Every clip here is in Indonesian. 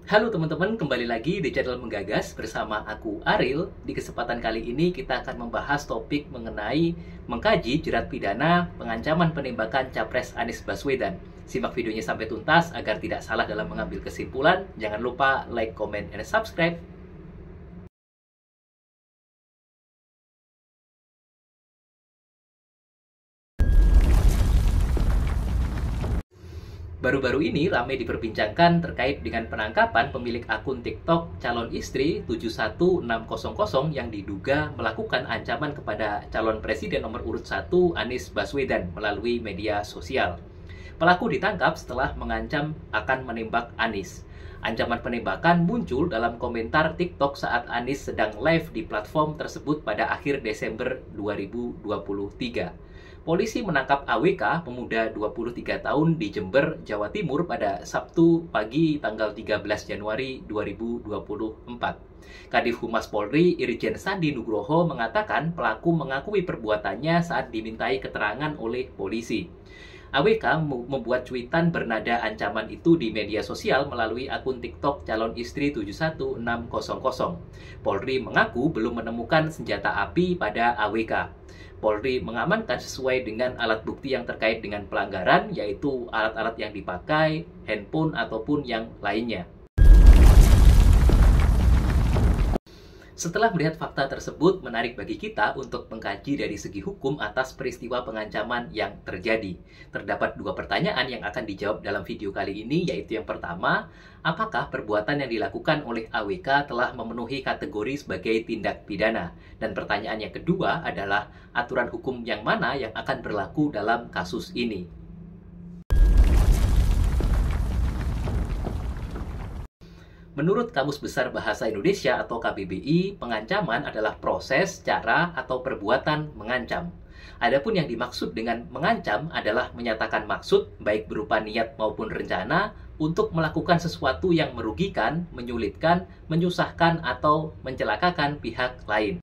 Halo teman-teman, kembali lagi di channel Menggagas bersama aku Ariel. Di kesempatan kali ini kita akan membahas topik mengenai mengkaji jerat pidana pengancaman penembakan Capres Anies Baswedan. Simak videonya sampai tuntas agar tidak salah dalam mengambil kesimpulan. Jangan lupa like, comment, and subscribe. Baru-baru ini ramai diperbincangkan terkait dengan penangkapan pemilik akun TikTok calon istri 71600 yang diduga melakukan ancaman kepada calon presiden nomor urut 1 Anies Baswedan melalui media sosial. Pelaku ditangkap setelah mengancam akan menembak Anies. Ancaman penembakan muncul dalam komentar TikTok saat Anies sedang live di platform tersebut pada akhir Desember 2023. Polisi menangkap AWK, pemuda 23 tahun di Jember, Jawa Timur pada Sabtu pagi tanggal 13 Januari 2024. Kadif Humas Polri, Irjen Sandi Nugroho mengatakan pelaku mengakui perbuatannya saat dimintai keterangan oleh polisi. AWK membuat cuitan bernada ancaman itu di media sosial melalui akun TikTok calon istri 71600. Polri mengaku belum menemukan senjata api pada AWK. Polri mengamankan sesuai dengan alat bukti yang terkait dengan pelanggaran, yaitu alat-alat yang dipakai, handphone, ataupun yang lainnya. Setelah melihat fakta tersebut, menarik bagi kita untuk mengkaji dari segi hukum atas peristiwa pengancaman yang terjadi. Terdapat dua pertanyaan yang akan dijawab dalam video kali ini, yaitu yang pertama, apakah perbuatan yang dilakukan oleh AWK telah memenuhi kategori sebagai tindak pidana? Dan pertanyaan yang kedua adalah, aturan hukum yang mana yang akan berlaku dalam kasus ini? Menurut Kamus Besar Bahasa Indonesia atau KBBI, pengancaman adalah proses, cara, atau perbuatan mengancam. Adapun yang dimaksud dengan mengancam adalah menyatakan maksud, baik berupa niat maupun rencana, untuk melakukan sesuatu yang merugikan, menyulitkan, menyusahkan, atau mencelakakan pihak lain.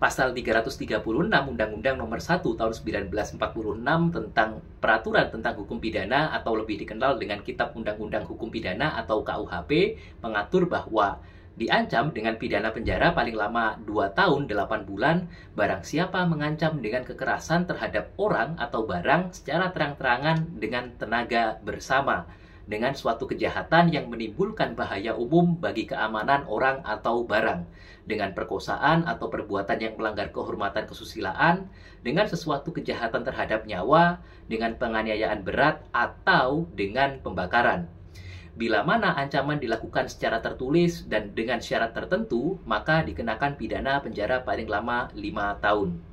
Pasal 336 Undang-Undang Nomor 1 Tahun 1946 tentang Peraturan tentang Hukum Pidana atau lebih dikenal dengan Kitab Undang-Undang Hukum Pidana atau KUHP mengatur bahwa diancam dengan pidana penjara paling lama 2 tahun 8 bulan barang siapa mengancam dengan kekerasan terhadap orang atau barang secara terang-terangan dengan tenaga bersama dengan suatu kejahatan yang menimbulkan bahaya umum bagi keamanan orang atau barang, dengan perkosaan atau perbuatan yang melanggar kehormatan kesusilaan, dengan sesuatu kejahatan terhadap nyawa, dengan penganiayaan berat, atau dengan pembakaran. Bila mana ancaman dilakukan secara tertulis dan dengan syarat tertentu, maka dikenakan pidana penjara paling lama 5 tahun.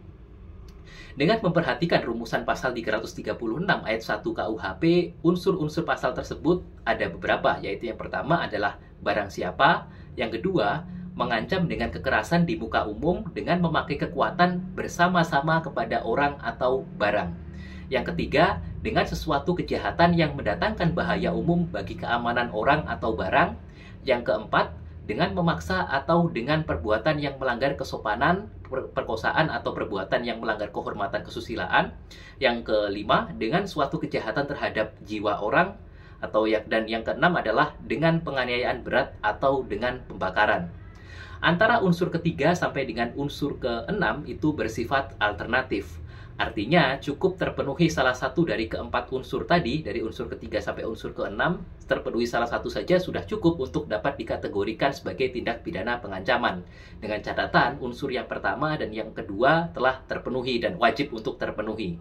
Dengan memperhatikan rumusan pasal 336 ayat 1 KUHP, unsur-unsur pasal tersebut ada beberapa, yaitu yang pertama adalah barang siapa, yang kedua, mengancam dengan kekerasan di muka umum dengan memakai kekuatan bersama-sama kepada orang atau barang. Yang ketiga, dengan sesuatu kejahatan yang mendatangkan bahaya umum bagi keamanan orang atau barang. Yang keempat, dengan memaksa atau dengan perbuatan yang melanggar kesopanan, perkosaan atau perbuatan yang melanggar kehormatan kesusilaan. Yang kelima, dengan suatu kejahatan terhadap jiwa orang, dan yang keenam adalah dengan penganiayaan berat atau dengan pembakaran. Antara unsur ketiga sampai dengan unsur keenam itu bersifat alternatif. Artinya, cukup terpenuhi salah satu dari keempat unsur tadi, dari unsur ketiga sampai unsur keenam, terpenuhi salah satu saja sudah cukup untuk dapat dikategorikan sebagai tindak pidana pengancaman. Dengan catatan, unsur yang pertama dan yang kedua telah terpenuhi dan wajib untuk terpenuhi.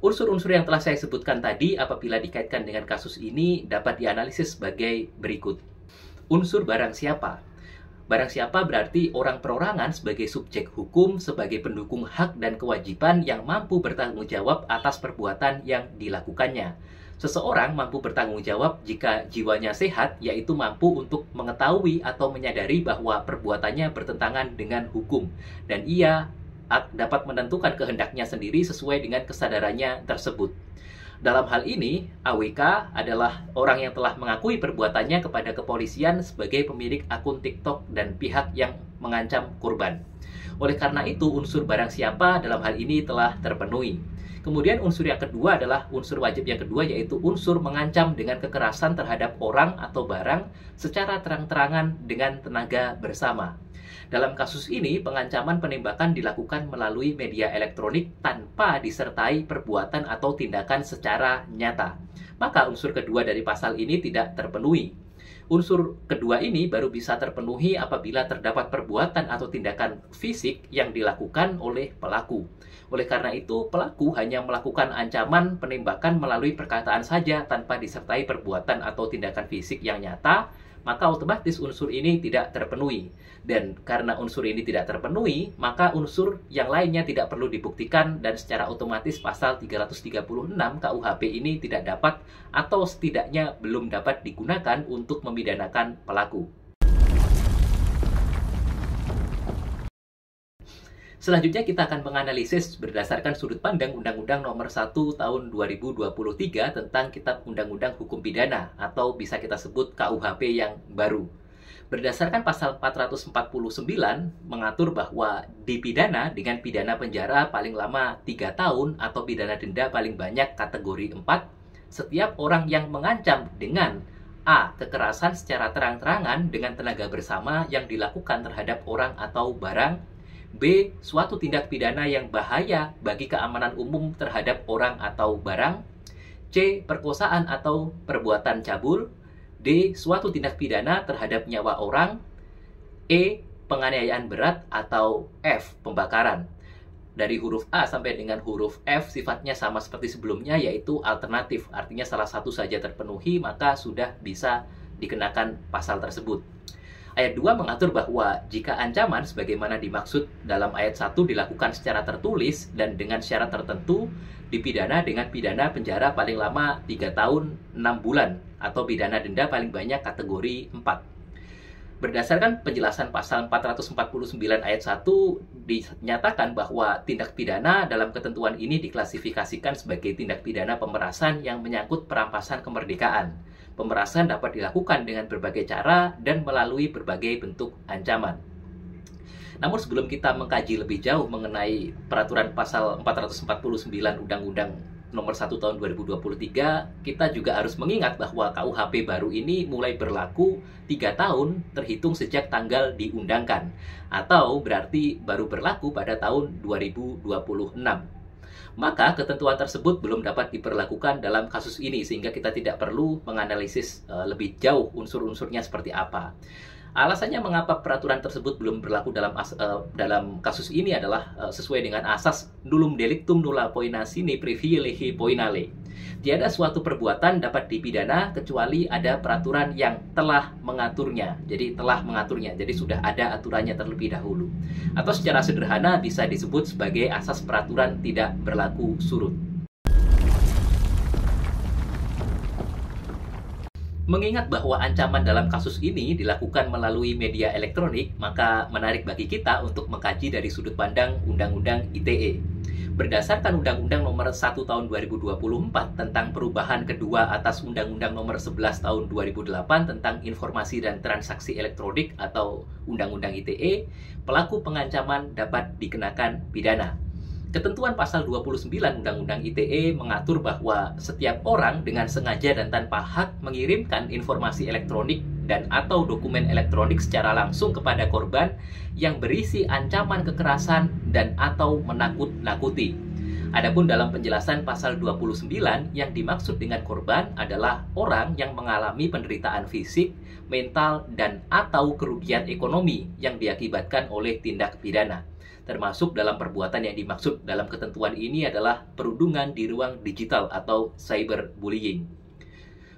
Unsur-unsur yang telah saya sebutkan tadi, apabila dikaitkan dengan kasus ini, dapat dianalisis sebagai berikut. Unsur barang siapa. Barang siapa berarti orang perorangan sebagai subjek hukum, sebagai pendukung hak dan kewajiban yang mampu bertanggung jawab atas perbuatan yang dilakukannya. Seseorang mampu bertanggung jawab jika jiwanya sehat, yaitu mampu untuk mengetahui atau menyadari bahwa perbuatannya bertentangan dengan hukum, dan ia dapat menentukan kehendaknya sendiri sesuai dengan kesadarannya tersebut. Dalam hal ini, AWK adalah orang yang telah mengakui perbuatannya kepada kepolisian sebagai pemilik akun TikTok dan pihak yang mengancam korban. Oleh karena itu, unsur barang siapa dalam hal ini telah terpenuhi. Kemudian unsur yang kedua adalah unsur wajib yang kedua, yaitu unsur mengancam dengan kekerasan terhadap orang atau barang secara terang-terangan dengan tenaga bersama. Dalam kasus ini, pengancaman penembakan dilakukan melalui media elektronik tanpa disertai perbuatan atau tindakan secara nyata. Maka unsur kedua dari pasal ini tidak terpenuhi. Unsur kedua ini baru bisa terpenuhi apabila terdapat perbuatan atau tindakan fisik yang dilakukan oleh pelaku. Oleh karena itu, pelaku hanya melakukan ancaman penembakan melalui perkataan saja tanpa disertai perbuatan atau tindakan fisik yang nyata, maka otomatis unsur ini tidak terpenuhi. Dan karena unsur ini tidak terpenuhi, maka unsur yang lainnya tidak perlu dibuktikan dan secara otomatis pasal 336 KUHP ini tidak dapat atau setidaknya belum dapat digunakan untuk memidanakan pelaku. Selanjutnya kita akan menganalisis berdasarkan sudut pandang Undang-Undang Nomor 1 Tahun 2023 tentang Kitab Undang-Undang Hukum Pidana atau bisa kita sebut KUHP yang baru. Berdasarkan pasal 449 mengatur bahwa dipidana dengan pidana penjara paling lama 3 tahun atau pidana denda paling banyak kategori 4 setiap orang yang mengancam dengan A. Kekerasan secara terang-terangan dengan tenaga bersama yang dilakukan terhadap orang atau barang. B. Suatu tindak pidana yang bahaya bagi keamanan umum terhadap orang atau barang. C. Perkosaan atau perbuatan cabul. D. Suatu tindak pidana terhadap nyawa orang. E. Penganiayaan berat. Atau F. Pembakaran. Dari huruf A sampai dengan huruf F sifatnya sama seperti sebelumnya, yaitu alternatif. Artinya salah satu saja terpenuhi, maka sudah bisa dikenakan pasal tersebut. Ayat 2 mengatur bahwa jika ancaman sebagaimana dimaksud dalam ayat 1 dilakukan secara tertulis dan dengan syarat tertentu, dipidana dengan pidana penjara paling lama 3 tahun 6 bulan atau pidana denda paling banyak kategori 4. Berdasarkan penjelasan pasal 449 ayat 1 dinyatakan bahwa tindak pidana dalam ketentuan ini diklasifikasikan sebagai tindak pidana pemerasan yang menyangkut perampasan kemerdekaan. Pemerasan dapat dilakukan dengan berbagai cara dan melalui berbagai bentuk ancaman. Namun sebelum kita mengkaji lebih jauh mengenai peraturan pasal 449 Undang-Undang Nomor 1 Tahun 2023, kita juga harus mengingat bahwa KUHP baru ini mulai berlaku 3 tahun terhitung sejak tanggal diundangkan, atau berarti baru berlaku pada tahun 2026. Maka ketentuan tersebut belum dapat diberlakukan dalam kasus ini, sehingga kita tidak perlu menganalisis lebih jauh unsur-unsurnya seperti apa. Alasannya mengapa peraturan tersebut belum berlaku dalam kasus ini adalah sesuai dengan asas nullum delictum nulla poena sine privilegii poenale. Tiada suatu perbuatan dapat dipidana kecuali ada peraturan yang telah mengaturnya. Jadi sudah ada aturannya terlebih dahulu. Atau secara sederhana bisa disebut sebagai asas peraturan tidak berlaku surut. Mengingat bahwa ancaman dalam kasus ini dilakukan melalui media elektronik, maka menarik bagi kita untuk mengkaji dari sudut pandang Undang-Undang ITE. Berdasarkan Undang-Undang Nomor 1 Tahun 2024 tentang perubahan kedua atas Undang-Undang Nomor 11 Tahun 2008 tentang Informasi dan Transaksi Elektronik atau Undang-Undang ITE, pelaku pengancaman dapat dikenakan pidana. Ketentuan pasal 29 Undang-Undang ITE mengatur bahwa setiap orang dengan sengaja dan tanpa hak mengirimkan informasi elektronik dan atau dokumen elektronik secara langsung kepada korban yang berisi ancaman kekerasan dan atau menakut-nakuti. Adapun dalam penjelasan pasal 29, yang dimaksud dengan korban adalah orang yang mengalami penderitaan fisik, mental, dan atau kerugian ekonomi yang diakibatkan oleh tindak pidana. Termasuk dalam perbuatan yang dimaksud dalam ketentuan ini adalah perundungan di ruang digital atau cyberbullying.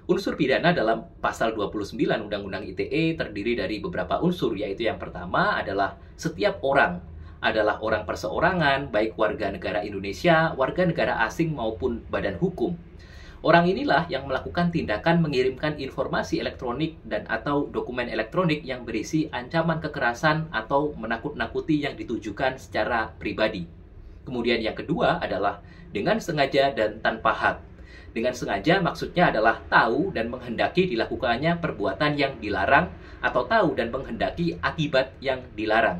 Unsur pidana dalam pasal 29 Undang-Undang ITE terdiri dari beberapa unsur, yaitu yang pertama adalah setiap orang adalah orang perseorangan, baik warga negara Indonesia, warga negara asing maupun badan hukum. Orang inilah yang melakukan tindakan mengirimkan informasi elektronik dan atau dokumen elektronik yang berisi ancaman kekerasan atau menakut-nakuti yang ditujukan secara pribadi. Kemudian yang kedua adalah dengan sengaja dan tanpa hak. Dengan sengaja maksudnya adalah tahu dan menghendaki dilakukannya perbuatan yang dilarang atau tahu dan menghendaki akibat yang dilarang.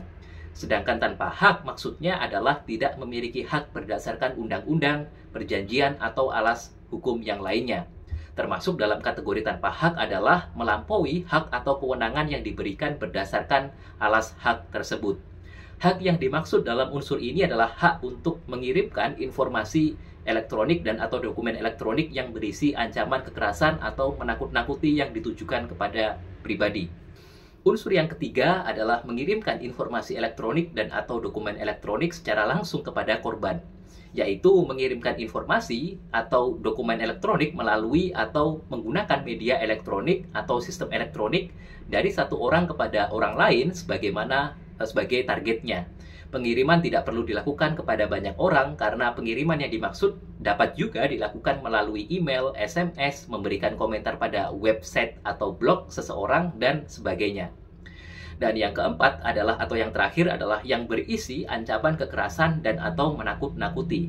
Sedangkan tanpa hak maksudnya adalah tidak memiliki hak berdasarkan undang-undang, perjanjian, atau alas hukum yang lainnya. Termasuk dalam kategori tanpa hak adalah melampaui hak atau kewenangan yang diberikan berdasarkan alas hak tersebut. Hak yang dimaksud dalam unsur ini adalah hak untuk mengirimkan informasi elektronik dan atau dokumen elektronik yang berisi ancaman kekerasan atau menakut-nakuti yang ditujukan kepada pribadi. Unsur yang ketiga adalah mengirimkan informasi elektronik dan atau dokumen elektronik secara langsung kepada korban, yaitu mengirimkan informasi atau dokumen elektronik melalui atau menggunakan media elektronik atau sistem elektronik dari satu orang kepada orang lain sebagai targetnya. Pengiriman tidak perlu dilakukan kepada banyak orang karena pengiriman yang dimaksud dapat juga dilakukan melalui email, SMS, memberikan komentar pada website atau blog seseorang, dan sebagainya. Dan yang keempat adalah, atau yang terakhir adalah yang berisi ancaman kekerasan dan atau menakut-nakuti.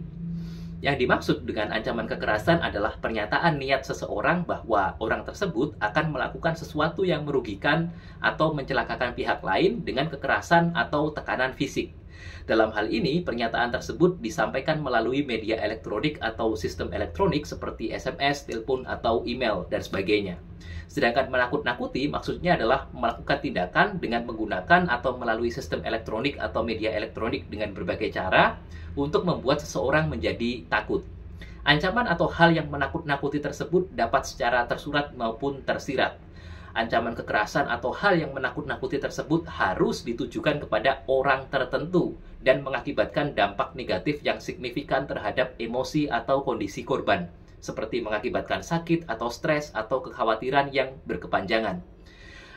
Yang dimaksud dengan ancaman kekerasan adalah pernyataan niat seseorang bahwa orang tersebut akan melakukan sesuatu yang merugikan atau mencelakakan pihak lain dengan kekerasan atau tekanan fisik. Dalam hal ini, pernyataan tersebut disampaikan melalui media elektronik atau sistem elektronik seperti SMS, telepon, atau email, dan sebagainya. Sedangkan menakut-nakuti maksudnya adalah melakukan tindakan dengan menggunakan atau melalui sistem elektronik atau media elektronik dengan berbagai cara untuk membuat seseorang menjadi takut. Ancaman atau hal yang menakut-nakuti tersebut dapat secara tersurat maupun tersirat. Ancaman kekerasan atau hal yang menakut-nakuti tersebut harus ditujukan kepada orang tertentu dan mengakibatkan dampak negatif yang signifikan terhadap emosi atau kondisi korban, seperti mengakibatkan sakit atau stres atau kekhawatiran yang berkepanjangan.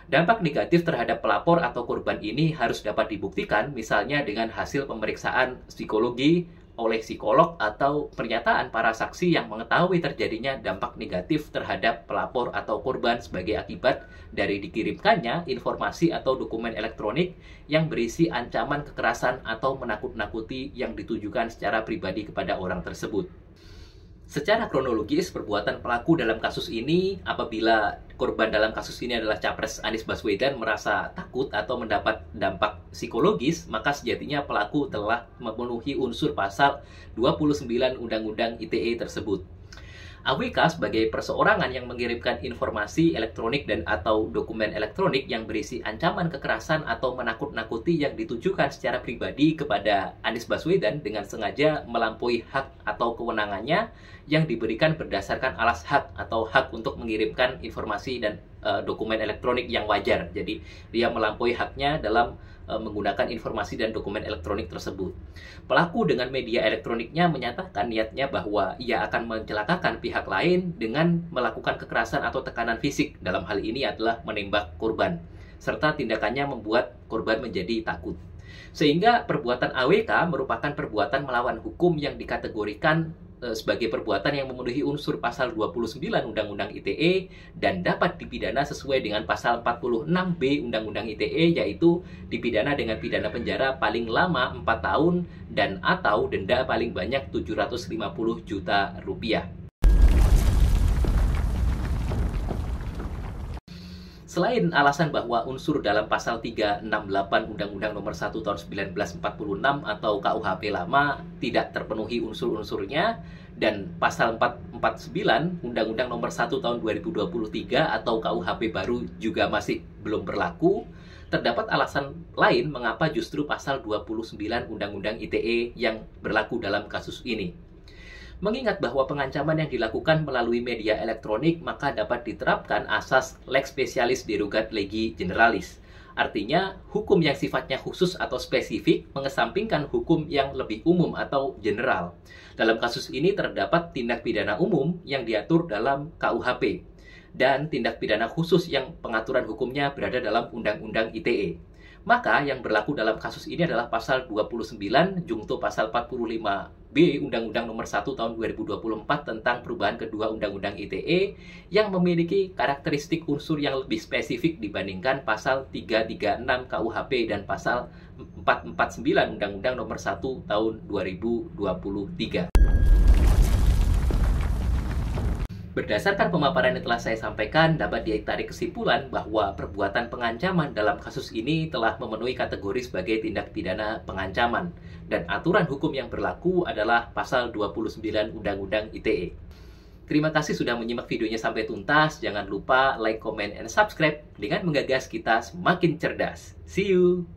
Dampak negatif terhadap pelapor atau korban ini harus dapat dibuktikan, misalnya dengan hasil pemeriksaan psikologi oleh psikolog atau pernyataan para saksi yang mengetahui terjadinya dampak negatif terhadap pelapor atau korban sebagai akibat dari dikirimkannya informasi atau dokumen elektronik yang berisi ancaman kekerasan atau menakut-nakuti yang ditujukan secara pribadi kepada orang tersebut. Secara kronologis, perbuatan pelaku dalam kasus ini, apabila korban dalam kasus ini adalah Capres Anies Baswedan, merasa takut atau mendapat dampak psikologis, maka sejatinya pelaku telah memenuhi unsur pasal 29 Undang-Undang ITE tersebut. AWK sebagai perseorangan yang mengirimkan informasi elektronik dan atau dokumen elektronik yang berisi ancaman kekerasan atau menakut-nakuti yang ditujukan secara pribadi kepada Anies Baswedan dengan sengaja melampaui hak atau kewenangannya yang diberikan berdasarkan alas hak atau hak untuk mengirimkan informasi dan dokumen elektronik yang wajar. Jadi dia melampaui haknya dalam menggunakan informasi dan dokumen elektronik tersebut. Pelaku dengan media elektroniknya menyatakan niatnya bahwa ia akan mencelakakan pihak lain dengan melakukan kekerasan atau tekanan fisik, dalam hal ini adalah menembak korban, serta tindakannya membuat korban menjadi takut. Sehingga perbuatan AWK merupakan perbuatan melawan hukum yang dikategorikan sebagai perbuatan yang memenuhi unsur pasal 29 Undang-Undang ITE dan dapat dipidana sesuai dengan pasal 46B Undang-Undang ITE, yaitu dipidana dengan pidana penjara paling lama 4 tahun dan atau denda paling banyak 750 juta rupiah. Selain alasan bahwa unsur dalam pasal 368 Undang-Undang Nomor 1 Tahun 1946 atau KUHP lama tidak terpenuhi unsur-unsurnya, dan pasal 449 Undang-Undang Nomor 1 Tahun 2023 atau KUHP baru juga masih belum berlaku, terdapat alasan lain mengapa justru pasal 29 Undang-Undang ITE yang berlaku dalam kasus ini. Mengingat bahwa pengancaman yang dilakukan melalui media elektronik, maka dapat diterapkan asas lex specialis derogat legi generalis. Artinya, hukum yang sifatnya khusus atau spesifik mengesampingkan hukum yang lebih umum atau general. Dalam kasus ini terdapat tindak pidana umum yang diatur dalam KUHP dan tindak pidana khusus yang pengaturan hukumnya berada dalam Undang-Undang ITE. Maka yang berlaku dalam kasus ini adalah pasal 29 jungto pasal 45B Undang-Undang Nomor 1 Tahun 2024 tentang perubahan kedua Undang-Undang ITE yang memiliki karakteristik unsur yang lebih spesifik dibandingkan pasal 336 KUHP dan pasal 449 Undang-Undang Nomor 1 Tahun 2023. Berdasarkan pemaparan yang telah saya sampaikan, dapat ditarik kesimpulan bahwa perbuatan pengancaman dalam kasus ini telah memenuhi kategori sebagai tindak pidana pengancaman. Dan aturan hukum yang berlaku adalah pasal 29 Undang-Undang ITE. Terima kasih sudah menyimak videonya sampai tuntas. Jangan lupa like, comment, and subscribe dengan menggagas kita semakin cerdas. See you!